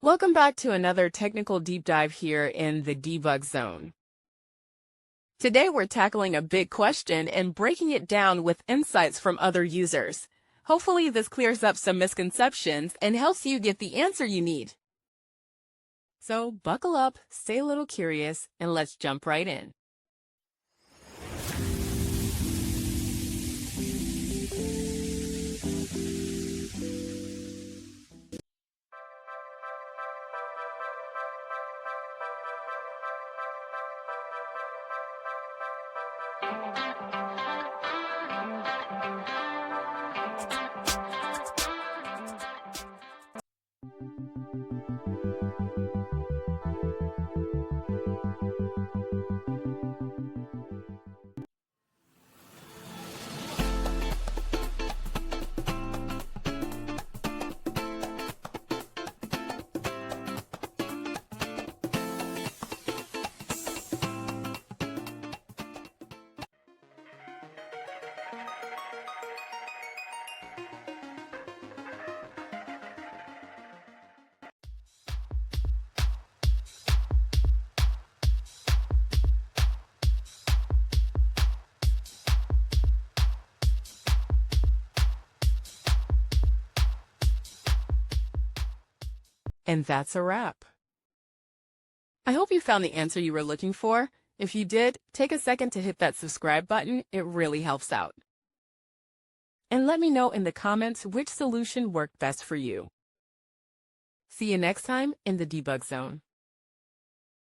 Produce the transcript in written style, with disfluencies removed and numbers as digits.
Welcome back to another technical deep dive here in the debug zone. Today we're tackling a big question and breaking it down with insights from other users. Hopefully this clears up some misconceptions and helps you get the answer you need. So buckle up, stay a little curious, and let's jump right in. And that's a wrap. I hope you found the answer you were looking for. If you did, take a second to hit that subscribe button. It really helps out. And let me know in the comments which solution worked best for you. See you next time in the debug zone.